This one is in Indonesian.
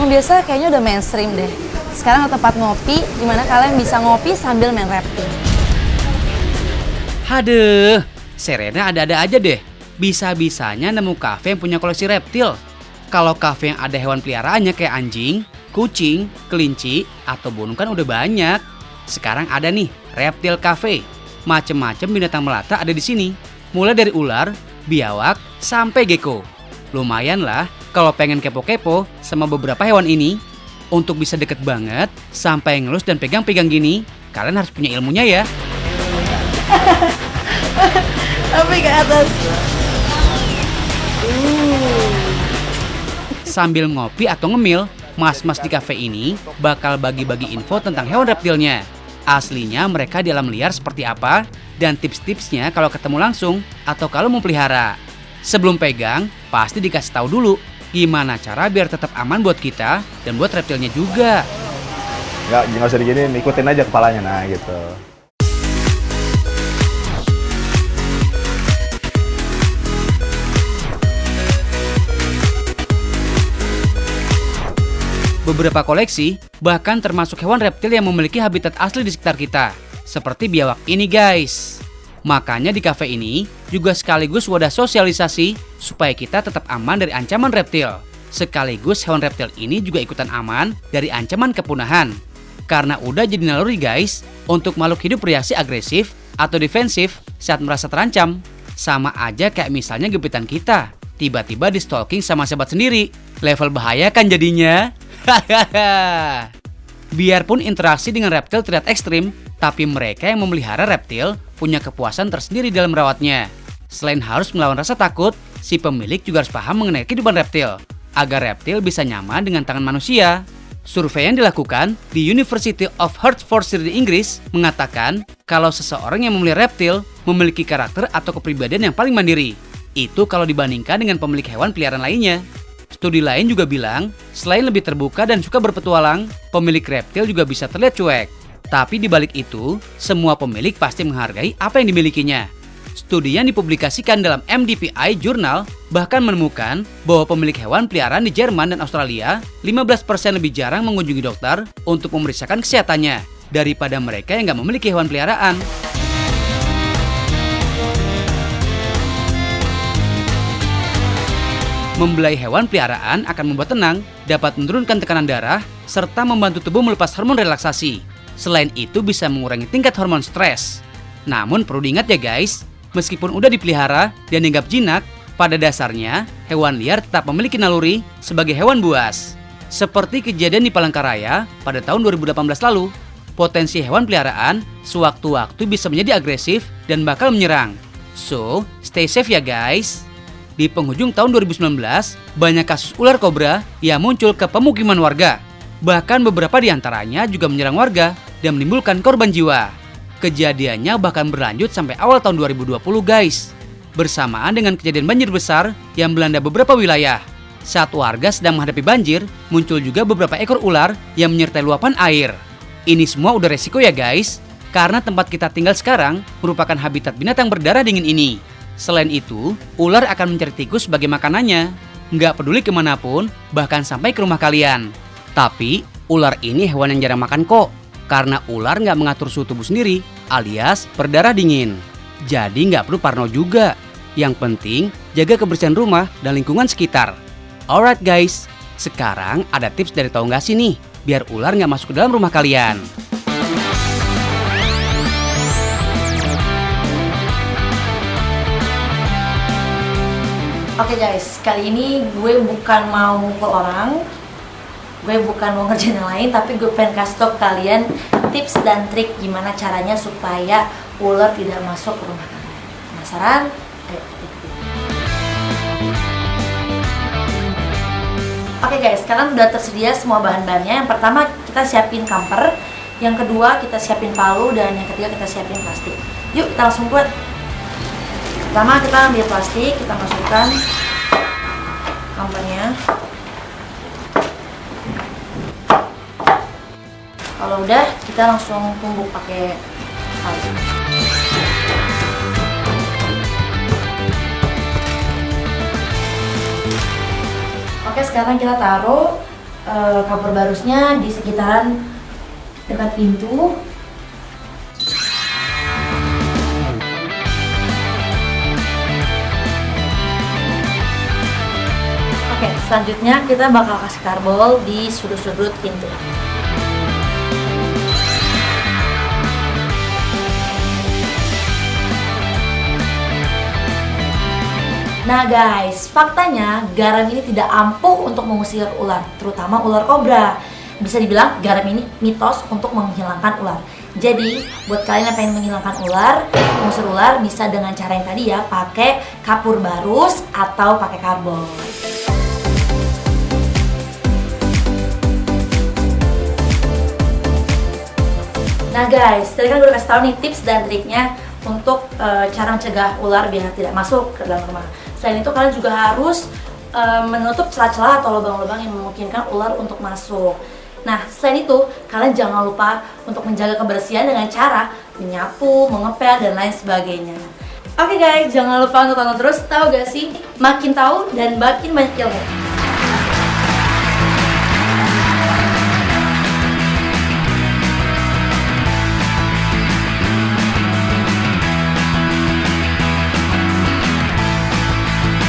yang biasa kayaknya udah mainstream deh. Sekarang ada tempat ngopi, dimana kalian bisa ngopi sambil main reptil. Haduh, Serena ada-ada aja deh. Bisa-bisanya nemu kafe yang punya koleksi reptil. Kalau kafe yang ada hewan peliharaannya kayak anjing, kucing, kelinci, atau burung kan udah banyak. Sekarang ada nih, Reptil Cafe. Macem-macem binatang melata ada di sini. Mulai dari ular, biawak, sampai gecko. Lumayan lah kalau pengen kepo-kepo sama beberapa hewan ini. Untuk bisa deket banget, sampai ngelus dan pegang-pegang gini, kalian harus punya ilmunya ya. Tapi ke atas. Sambil ngopi atau ngemil, mas-mas di kafe ini bakal bagi-bagi info tentang hewan reptilnya. Aslinya mereka di alam liar seperti apa, dan tips-tipsnya kalau ketemu langsung atau kalau mau pelihara. Sebelum pegang, pasti dikasih tahu dulu gimana cara biar tetap aman buat kita dan buat reptilnya juga. Nggak usah diginiin, ikutin aja kepalanya, nah gitu. Beberapa koleksi bahkan termasuk hewan reptil yang memiliki habitat asli di sekitar kita, seperti biawak ini guys. Makanya di kafe ini juga sekaligus wadah sosialisasi supaya kita tetap aman dari ancaman reptil. Sekaligus hewan reptil ini juga ikutan aman dari ancaman kepunahan. Karena udah jadi naluri guys, untuk makhluk hidup bereaksi agresif atau defensif saat merasa terancam. Sama aja kayak misalnya gebetan kita, tiba-tiba di stalking sama sahabat sendiri. Level bahaya kan jadinya? Hahaha. Biarpun interaksi dengan reptil terlihat ekstrim, tapi mereka yang memelihara reptil punya kepuasan tersendiri dalam merawatnya. Selain harus melawan rasa takut, si pemilik juga harus paham mengenai kehidupan reptil, agar reptil bisa nyaman dengan tangan manusia. Survei yang dilakukan di University of Hertfordshire di Inggris mengatakan kalau seseorang yang memelihara reptil memiliki karakter atau kepribadian yang paling mandiri. Itu kalau dibandingkan dengan pemilik hewan peliharaan lainnya. Studi lain juga bilang, selain lebih terbuka dan suka berpetualang, pemilik reptil juga bisa terlihat cuek. Tapi di balik itu, semua pemilik pasti menghargai apa yang dimilikinya. Studi yang dipublikasikan dalam MDPI Journal bahkan menemukan bahwa pemilik hewan peliharaan di Jerman dan Australia 15% lebih jarang mengunjungi dokter untuk memeriksakan kesehatannya daripada mereka yang nggak memiliki hewan peliharaan. Membelai hewan peliharaan akan membuat tenang, dapat menurunkan tekanan darah, serta membantu tubuh melepas hormon relaksasi. Selain itu bisa mengurangi tingkat hormon stres. Namun perlu diingat ya guys, meskipun udah dipelihara dan dianggap jinak, pada dasarnya hewan liar tetap memiliki naluri sebagai hewan buas. Seperti kejadian di Palangkaraya pada tahun 2018 lalu, potensi hewan peliharaan sewaktu-waktu bisa menjadi agresif dan bakal menyerang. So, stay safe ya guys. Di penghujung tahun 2019, banyak kasus ular kobra yang muncul ke pemukiman warga. Bahkan beberapa di antaranya juga menyerang warga dan menimbulkan korban jiwa. Kejadiannya bahkan berlanjut sampai awal tahun 2020 guys. Bersamaan dengan kejadian banjir besar yang melanda beberapa wilayah. Saat warga sedang menghadapi banjir, muncul juga beberapa ekor ular yang menyertai luapan air. Ini semua udah resiko ya guys, karena tempat kita tinggal sekarang merupakan habitat binatang berdarah dingin ini. Selain itu, ular akan mencari tikus sebagai makanannya. Nggak peduli kemanapun, bahkan sampai ke rumah kalian. Tapi, ular ini hewan yang jarang makan kok. Karena ular nggak mengatur suhu tubuh sendiri, alias berdarah dingin. Jadi nggak perlu parno juga. Yang penting, jaga kebersihan rumah dan lingkungan sekitar. Alright guys, sekarang ada tips dari Tahu Nggak Sih nih, biar ular nggak masuk ke dalam rumah kalian. Oke guys, kali ini gue bukan mau mukul orang, gue bukan mau ngerjain yang lain, tapi gue pengen kasih tau kalian tips dan trik gimana caranya supaya ular tidak masuk ke rumah kalian. Penasaran? Ayo ikutin. Oke guys, sekarang udah tersedia semua bahan-bahannya. Yang pertama kita siapin kamper, yang kedua kita siapin palu, dan yang ketiga kita siapin plastik. Yuk kita langsung buat. Pertama kita ambil plastik, kita masukkan kampernya. Kalau udah, kita langsung tumbuk pakai palu. Oke, sekarang kita taruh kapur barusnya di sekitaran dekat pintu. Oke, selanjutnya kita bakal kasih karbol di sudut-sudut pintu. Nah guys, faktanya garam ini tidak ampuh untuk mengusir ular, terutama ular kobra. Bisa dibilang garam ini mitos untuk menghilangkan ular. Jadi, buat kalian yang pengen menghilangkan ular, mengusir ular bisa dengan cara yang tadi ya, pakai kapur barus atau pakai karbol. Nah guys, tadi kan gue udah kasih tau nih tips dan triknya untuk cara mencegah ular biar tidak masuk ke dalam rumah. Selain itu kalian juga harus menutup celah-celah atau lubang-lubang yang memungkinkan ular untuk masuk. Nah selain itu kalian jangan lupa untuk menjaga kebersihan dengan cara menyapu, mengepel, dan lain sebagainya. Oke guys, jangan lupa untuk tonton terus. Tahu gak sih, makin tahu dan makin banyak ilmu.